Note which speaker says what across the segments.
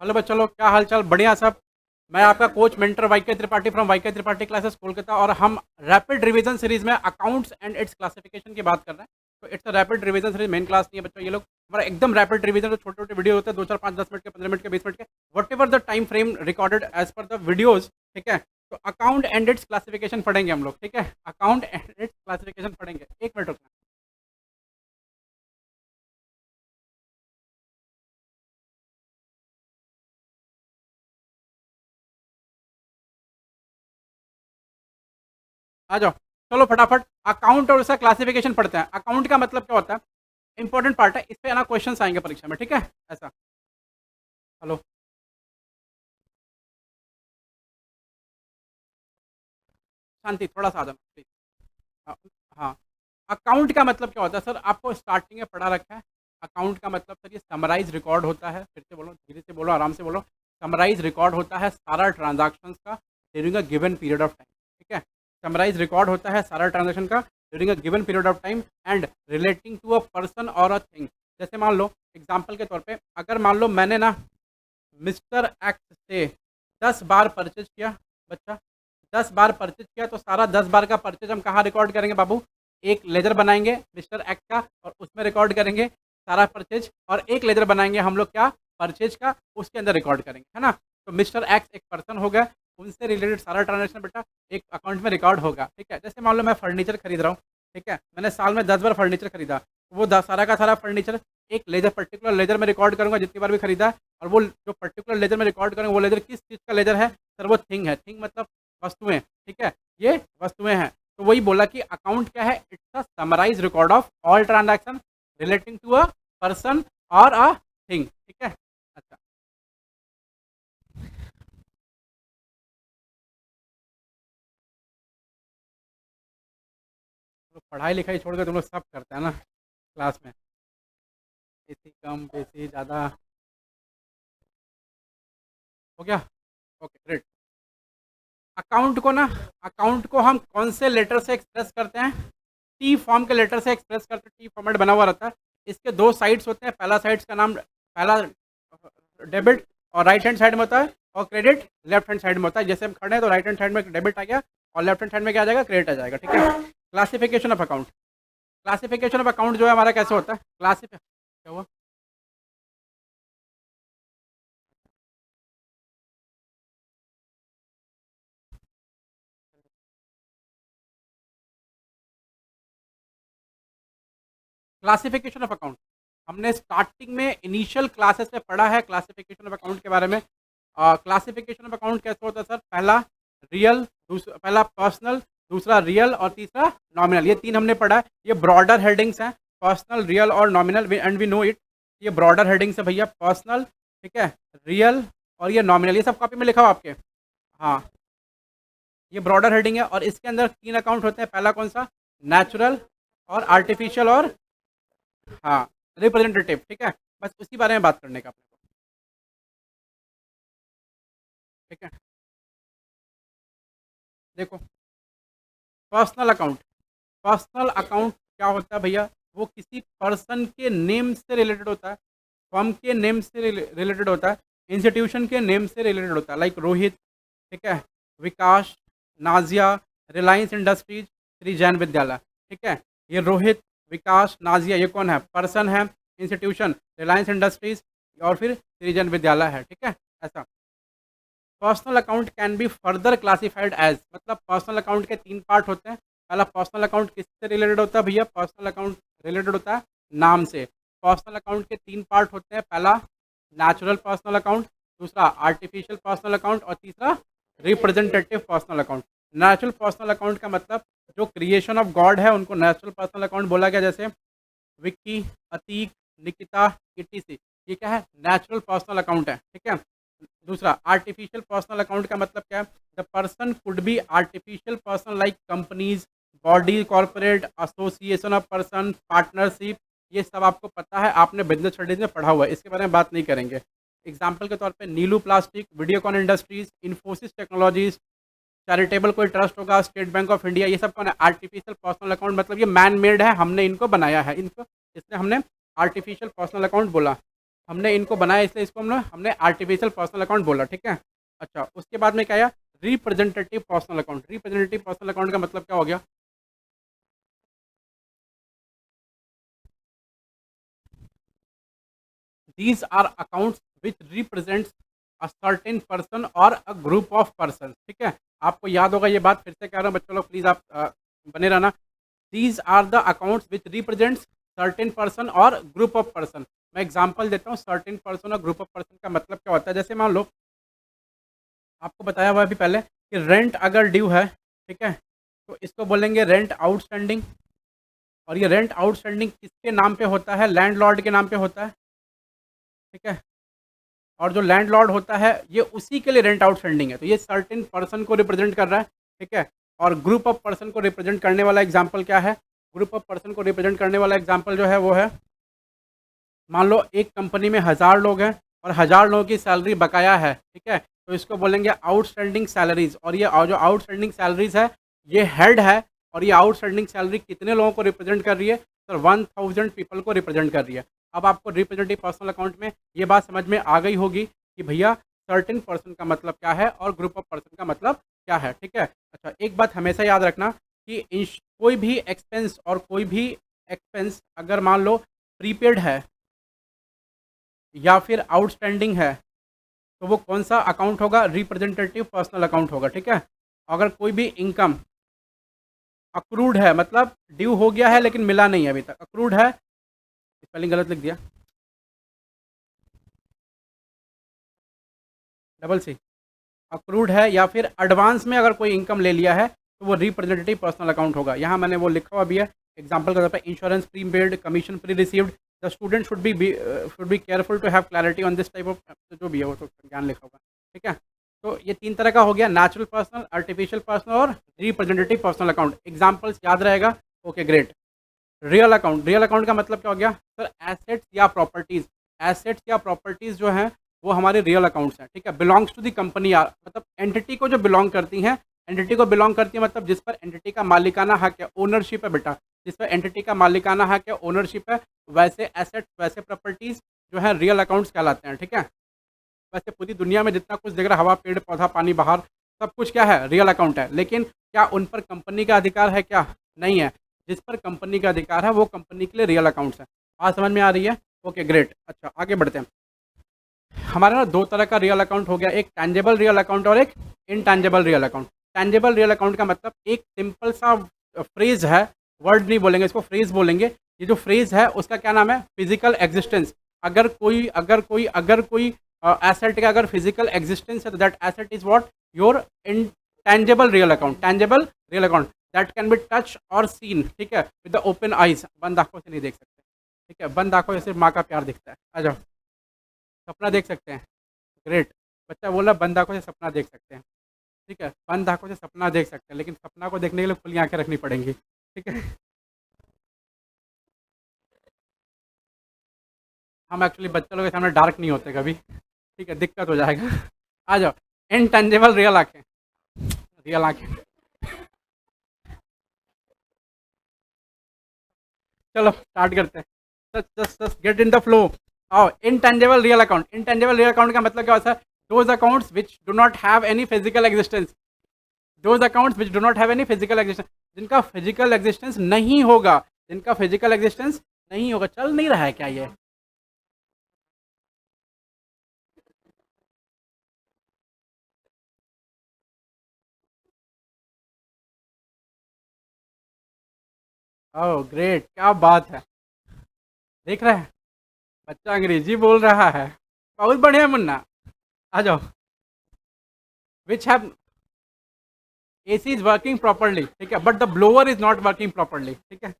Speaker 1: Hello बच्चों लोग, क्या हाल चाल? बढ़िया सब। मैं आपका coach mentor Y K Tripathi from Y K Tripathi classes Kolkata, और हम रैपिड रिवीजन सीरीज में अकाउंट्स एंड इट्स क्लासिफिकेशन की बात कर रहे हैं। तो it's a rapid revision series, main class नहीं है बच्चों। ये लोग हमारा एकदम रैपिड रिवीजन, जो छोटे छोटे वीडियो होते हैं, 2 4 5 10 मिनट के, 15 मिनट के, 20 मिनट के, whatever the time frame recorded as per the videos. ठीक है, तो अकाउंट एंड इट्स क्लासिफिकेशन पढ़ेंगे हम लोग। ठीक है, अकाउंट एंड इट्स क्लासिफिकेशन पढ़ेंगे। 1 मिनट रुकना। आ जाओ, चलो फटाफट अकाउंट और उसका क्लासिफिकेशन पढ़ते हैं। अकाउंट का मतलब क्या होता है? इंपॉर्टेंट पार्ट है, इस पे ना क्वेश्चन आएंगे परीक्षा में। ठीक है, ऐसा। हेलो, शांति, थोड़ा सा आ जाना प्लीज। हाँ हाँ। अकाउंट का मतलब क्या होता है सर? आपको स्टार्टिंग में पढ़ा रखा है। अकाउंट का मतलब सर, ये समराइज रिकॉर्ड होता है। फिर से बोलो, धीरे से बोलो, आराम से बोलो। समराइज रिकॉर्ड होता है सारा ट्रांजैक्शंस का during a given period of time. ठीक है, समराइज रिकॉर्ड होता है सारा ट्रांजैक्शन का during a given period of time and relating to a person और अ थिंग। जैसे मान लो, एग्जाम्पल के तौर पे, अगर मान लो मैंने ना मिस्टर एक्स से 10 बार परचेज किया। बच्चा, 10 बार परचेज किया, तो सारा 10 बार का परचेज हम कहाँ रिकॉर्ड करेंगे बाबू? एक लेजर बनाएंगे मिस्टर एक्स का, और उसमें रिकॉर्ड करेंगे सारा परचेज। और एक लेजर बनाएंगे हम लोग क्या, परचेज का, उसके अंदर रिकॉर्ड करेंगे, है ना? तो मिस्टर एक्स एक पर्सन हो गया, उनसे रिलेटेड सारा ट्रांजेक्शन बेटा एक अकाउंट में रिकॉर्ड होगा। ठीक है, जैसे मान लो मैं फर्नीचर खरीद रहा हूँ। ठीक है, मैंने साल में 10 बार फर्नीचर खरीदा, तो वो सारा का सारा फर्नीचर एक लेजर, पर्टिकुलर लेजर में रिकॉर्ड करूंगा जितनी बार भी खरीदा है। और वो जो पर्टिकुलर लेजर में रिकॉर्ड करेंगे, वो लेजर किस चीज़ का लेजर है सर? वो थिंग है। थिंग मतलब वस्तुएं। ठीक है, ये वस्तुएं हैं। तो वही बोला कि अकाउंट क्या है? It's a summarise record of all transaction relating to a person और अ थिंग। ठीक है, अच्छा। तो पढ़ाई लिखाई छोड़ कर तुम लोग सब करते हैं ना क्लास में? बेसी कम, बेसी ज़्यादा, हो गया? Okay, great. अकाउंट को ना, अकाउंट को हम कौन से लेटर से एक्सप्रेस करते हैं? टी फॉर्म के लेटर से एक्सप्रेस करते हैं। टी फॉर्मेट बना हुआ रहता है। इसके दो साइड्स होते हैं। पहला साइड्स का नाम, पहला डेबिट और राइट हैंड साइड में होता है, और क्रेडिट लेफ्ट हैंड साइड में होता है। जैसे हम खड़े हैं तो राइट हैंड साइड में डेबिट आ गया, और लेफ्ट हैंड साइड में क्या आ जाएगा? क्रेडिट आ जाएगा। ठीक है, classification of account. Classification of account जो है हमारा कैसे होता है? क्लासिफिक क्या हुआ? क्लासिफिकेशन ऑफ अकाउंट हमने स्टार्टिंग में इनिशियल क्लासेस में पढ़ा है, क्लासिफिकेशन ऑफ अकाउंट के बारे में। क्लासिफिकेशन ऑफ अकाउंट कैसे होता है सर? पहला रियल, दूसरा पहला पर्सनल, दूसरा रियल, और तीसरा नॉमिनल। ये तीन हमने पढ़ा है। ये ब्रॉडर हेडिंग्स हैं, पर्सनल, रियल और nominal, and we know it. ये ब्रॉडर हेडिंग्स है भैया, पर्सनल, ठीक है, रियल और ये नॉमिनल। ये सब कॉपी में लिखा हुआ आपके। हाँ, ये ब्रॉडर हेडिंग है, और इसके अंदर तीन अकाउंट होते हैं। पहला कौन सा? नेचुरल और आर्टिफिशियल और, हाँ, रिप्रेजेंटेटिव। ठीक है, बस उसी बारे में बात करने का अपने को। ठीक है, देखो, पर्सनल अकाउंट। पर्सनल अकाउंट क्या होता है भैया? वो किसी पर्सन के नेम से रिलेटेड होता है, फर्म के नेम से रिलेटेड होता है, इंस्टीट्यूशन के नेम से रिलेटेड होता है। लाइक रोहित, ठीक है, विकास, नाजिया, रिलायंस इंडस्ट्रीज, श्री जैन विद्यालय। ठीक है, ये रोहित, विकास, नाजिया, ये कौन है? पर्सन है। इंस्टीट्यूशन रिलायंस इंडस्ट्रीज, और फिर श्री जैन विद्यालय है। ठीक है, ऐसा। Personal account can be further classified as, मतलब पर्सनल अकाउंट के तीन पार्ट होते हैं। पहला पर्सनल अकाउंट किससे रिलेटेड होता है भैया? पर्सनल अकाउंट रिलेटेड होता है नाम से। पर्सनल अकाउंट के तीन पार्ट होते हैं। पहला नेचुरल पर्सनल अकाउंट, दूसरा आर्टिफिशियल पर्सनल अकाउंट, और तीसरा representative personal account. Natural personal account का मतलब जो क्रिएशन ऑफ गॉड है उनको नेचुरल पर्सनल अकाउंट बोला गया। जैसे विक्की, अतीक, निकिता, किटी सी, ये क्या है? नेचुरल पर्सनल अकाउंट है। ठीक है, दूसरा आर्टिफिशियल पर्सनल अकाउंट का मतलब क्या है? The person could be artificial person like companies, body, corporate, association of person, partnership. ये सब आपको पता है, आपने बिजनेस स्टडीज में पढ़ा हुआ है, इसके बारे में बात नहीं करेंगे। एग्जाम्पल के तौर पे Neelu plastic, Videocon industries, Infosys technologies, charitable कोई ट्रस्ट होगा, स्टेट बैंक ऑफ इंडिया। ये सब कौन है? Artificial personal account. मतलब ये मैन मेड है, हमने इनको बनाया है, इनको इसलिए हमने आर्टिफिशियल पर्सनल अकाउंट बोला। हमने इनको बनाया इसलिए इसको हमने आर्टिफिशियल पर्सनल अकाउंट बोला, ठीक है। अच्छा, उसके बाद में क्या आया, representative personal account. Representative personal account का मतलब क्या हो गया, these are accounts which represents a certain person और अ ग्रुप ऑफ पर्सन, ठीक है। आपको याद होगा ये बात, फिर से कह रहा हूँ बच्चों लोग, प्लीज आप बने रहना। These are the accounts which represents certain person और ग्रुप ऑफ पर्सन। मैं एग्जांपल देता हूँ, सर्टेन पर्सन और ग्रुप ऑफ पर्सन का मतलब क्या होता है। जैसे मान लो, आपको बताया हुआ अभी पहले कि रेंट अगर ड्यू है, ठीक है, तो इसको बोलेंगे रेंट आउटस्टैंडिंग। और ये रेंट आउटस्टैंडिंग किसके नाम पे होता है, लैंडलॉर्ड के नाम पे होता है, ठीक है। और जो लैंडलॉर्ड होता है ये उसी के लिए रेंट आउटस्टैंडिंग है, तो ये सर्टेन पर्सन को रिप्रेजेंट कर रहा है, ठीक है। और ग्रुप ऑफ पर्सन को रिप्रेजेंट करने वाला एग्जाम्पल क्या है, ग्रुप ऑफ पर्सन को रिप्रेजेंट करने वाला एग्जाम्पल जो है वो है, मान लो एक कंपनी में 1000 लोग हैं और 1000 लोगों की सैलरी बकाया है, ठीक है, तो इसको बोलेंगे आउटस्टैंडिंग सैलरीज। और ये जो आउटस्टैंडिंग सैलरीज है ये हेड है, और ये आउटस्टैंडिंग सैलरी कितने लोगों को रिप्रेजेंट कर रही है, सर 1000 पीपल को रिप्रेजेंट कर रही है। अब आपको रिप्रेजेंटेटिव पर्सनल अकाउंट में ये बात समझ में आ गई होगी कि भैया सर्टेन पर्सन का मतलब क्या है और ग्रुप ऑफ पर्सन का मतलब क्या है, ठीक है। अच्छा, एक बात हमेशा याद रखना कि कोई भी एक्सपेंस और कोई भी एक्सपेंस अगर मान लो प्रीपेड है या फिर आउटस्टैंडिंग है, तो वो कौन सा अकाउंट होगा, रिप्रेजेंटेटिव पर्सनल अकाउंट होगा, ठीक है। अगर कोई भी इनकम अक्रूड है, मतलब ड्यू हो गया है लेकिन मिला नहीं है अभी तक, अक्रूड है, स्पेलिंग गलत लिख दिया, डबल सी, अक्रूड है या फिर एडवांस में अगर कोई इनकम ले लिया है तो वो रिप्रेजेंटेटिव पर्सनल अकाउंट होगा। यहाँ मैंने वो लिखा हुआ भी है एग्जाम्पल के तौर पर, insurance pre paid, commission pre received, the student should be careful to have clarity on this type of, जो भी है वो तो ज्ञान लिखा होगा, ठीक है। तो ये 3 तरह का हो गया, नेचुरल पर्सनल, आर्टिफिशियल पर्सनल और रिप्रेजेंटेटिव पर्सनल अकाउंट। एग्जाम्पल्स याद रहेगा, okay great. Real account, real account का मतलब क्या हो गया सर, एसेट्स या प्रॉपर्टीज। एसेट्स या प्रॉपर्टीज जो हैं वो हमारे रियल अकाउंट्स हैं, ठीक है। बिलोंग्स टू दी कंपनी, मतलब एंटिटी को जो बिलोंग करती हैं, एंटिटी को बिलोंग करती है मतलब जिस पर एंटिटी का मालिकाना हक है, ओनरशिप है बेटा, जिस पर एंटिटी का मालिकाना हक है, ओनरशिप है, वैसे एसेट्स वैसे प्रॉपर्टीज जो है रियल अकाउंट्स कहलाते हैं, ठीक है। वैसे पूरी दुनिया में जितना कुछ दिख रहा है, हवा पेड़ पौधा पानी बाहर, सब कुछ क्या है, रियल अकाउंट है। लेकिन क्या उन पर कंपनी का अधिकार है, क्या नहीं है। जिस पर कंपनी का अधिकार है वो कंपनी के लिए रियल अकाउंट्स है। बात समझ में आ रही है, ओके ग्रेट। अच्छा, आगे बढ़ते हैं। हमारे ना 2 तरह का रियल अकाउंट हो गया, एक टैंजेबल रियल अकाउंट और एक intangible real account. Tangible real account का मतलब एक सिंपल सा फ्रेज है, वर्ड नहीं बोलेंगे इसको, फ्रेज बोलेंगे। ये जो फ्रेज है उसका क्या नाम है, फिजिकल एग्जिस्टेंस। अगर कोई एसेट का अगर फिजिकल एग्जिस्टेंस है तो that asset is what, your intangible real account. Tangible real account that can be touch और सीन, ठीक है, विद द ओपन आइज, बंद आंखों से नहीं देख सकते, ठीक है, बंद आंखों से सिर्फ माँ का प्यार दिखता है। आ जाओ, सपना देख सकते हैं, ग्रेट। बच्चा बोला बंद आंखों से सपना देख सकते हैं, ठीक है, बंद आंखों से सपना देख सकते हैं, लेकिन सपना को देखने के लिए खुली आंखें रखनी पड़ेंगी, ठीक है। हम एक्चुअली बच्चे लोगों के सामने डार्क नहीं होते कभी, ठीक है, दिक्कत हो जाएगा। आ जाओ, इनटेंजिबल रियल आंखें, रियल आंखें, चलो स्टार्ट करते हैं, just get in the flow. आओ, intangible real account. Intangible real account का मतलब क्या होता है, those accounts which do not have any physical existence, those accounts which do not have any physical existence, जिनका फिजिकल एग्जिस्टेंस नहीं होगा, जिनका फिजिकल एग्जिस्टेंस नहीं होगा। चल नहीं रहा है क्या ये, ओह ग्रेट, क्या बात है, देख रहे हैं बच्चा अंग्रेजी बोल रहा है, बहुत बढ़िया मुन्ना। आ जाओ, which have, AC is working properly, ठीक है, but the blower is not working properly, ठीक है।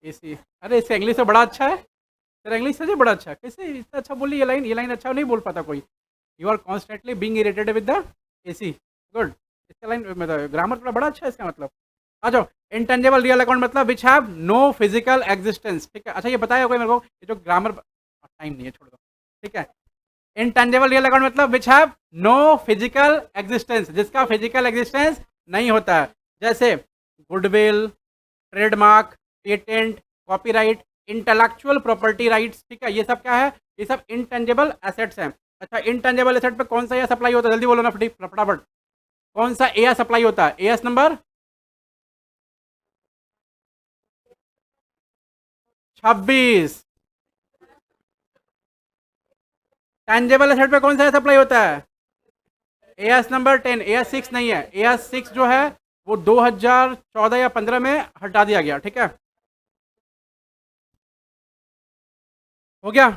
Speaker 1: एसी, अरे इससे इंग्लिश तो बड़ा अच्छा है, तेरा इंग्लिश सच में बड़ा अच्छा है, कैसे इतना अच्छा बोली, ये लाइन अच्छा नहीं बोल पाता कोई। You are constantly being irritated with the AC, good. इसका लाइन मतलब ग्रामर थोड़ा बड़ा अच्छा है इसका मतलब। आ जाओ, इंटेंजेबल रियल अकाउंट मतलब which have no physical existence, ठीक है। अच्छा, ये बताया कोई मेरे को, ये जो ग्रामर, टाइम नहीं है, छोड़ दो, ठीक है। इंटेंजेबल रियल अकाउंट मतलब which have no physical existence, जिसका फिजिकल एग्जिस्टेंस नहीं होता है, जैसे goodwill, trademark, patent, copyright, intellectual property rights, ठीक है, ये सब क्या है, ये सब इंटेंजिबल एसेट्स हैं। अच्छा, इंटेंजिबल एसेट पे कौन सा एस अप्लाई होता है, जल्दी बोलो ना फटाफट, कौन सा एस अप्लाई होता है, एस नंबर 26। टेंजेबल एसेट पे कौन सा एस अप्लाई होता है, एस नंबर 10। एस 6 नहीं है, एस 6 जो है वो 2014 या 15 में हटा दिया गया, ठीक है, हो गया।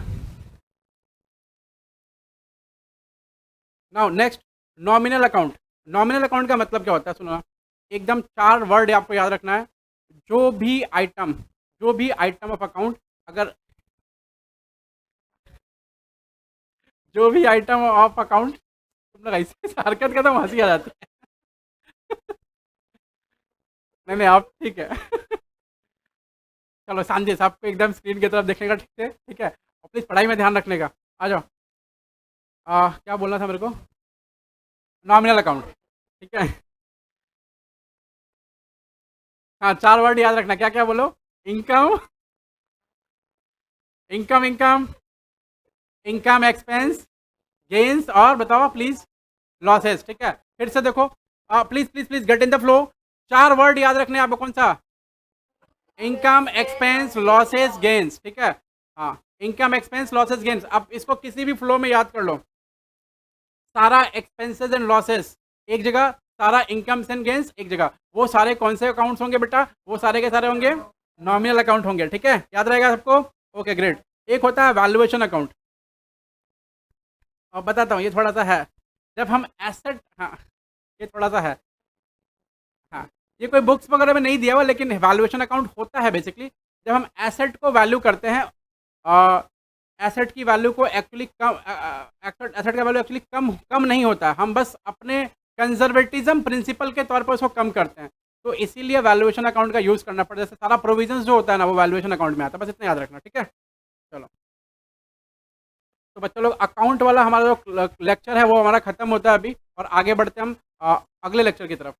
Speaker 1: Now next, nominal account. Nominal account का मतलब क्या होता है, सुनो, एकदम 4 वर्ड आपको याद रखना है। जो भी आइटम, जो भी आइटम ऑफ अकाउंट, अगर जो भी आइटम ऑफ अकाउंट, तुम लोग ऐसे हरकत करते हो हंसी आ जाती है। नहीं नहीं, आप ठीक है। चलो शांति से, आपको एकदम स्क्रीन की तरफ देखने का, ठीक है, ठीक है, और प्लीज़ पढ़ाई में ध्यान रखने का। आ जाओ, क्या बोलना था मेरे को, नॉमिनल अकाउंट, ठीक है। हाँ, 4 वर्ड याद रखना, क्या क्या बोलो, income, income, income, income, expense, gains, और बताओ प्लीज लॉसेस, ठीक है। फिर से देखो, please please please get in the flow. 4 word याद रखने हैं आपको, कौन सा, इनकम, एक्सपेंस, लॉसेस, गेन्स, ठीक है। हाँ, इनकम, एक्सपेंस, लॉसेस, गेन्स। अब इसको किसी भी फ्लो में याद कर लो, सारा एक्सपेंसेस एंड लॉसेस एक जगह, सारा इनकम्स एंड गेन्स एक जगह। वो सारे कौन से अकाउंट्स होंगे बेटा, वो सारे के सारे होंगे नॉमिनल अकाउंट होंगे, ठीक है, याद रहेगा सबको, ओके ग्रेट। एक होता है वैल्यूएशन अकाउंट, और बताता हूँ, ये थोड़ा सा है, जब हम एसेट, हाँ, ये थोड़ा सा है, हाँ, ये कोई बुक्स वगैरह में नहीं दिया हुआ, लेकिन वैल्यूएशन अकाउंट होता है बेसिकली, जब हम एसेट को वैल्यू करते हैं, एसेट की वैल्यू को एक्चुअली कम, एसेट का वैल्यू एक्चुअली कम कम नहीं होता है, हम बस अपने कंजर्वेटिज्म प्रिंसिपल के तौर पर उसको कम करते हैं, तो इसीलिए वैल्यूएशन अकाउंट का यूज़ करना पड़ता है। जैसे सारा प्रोविजंस जो होता है ना, वो वैल्यूएशन अकाउंट में आता है, बस इतना याद रखना, ठीक है। चलो, तो बच्चों लोग, अकाउंट वाला हमारा जो लेक्चर है वो हमारा खत्म होता है अभी, और आगे बढ़ते हैं हम अगले लेक्चर की तरफ।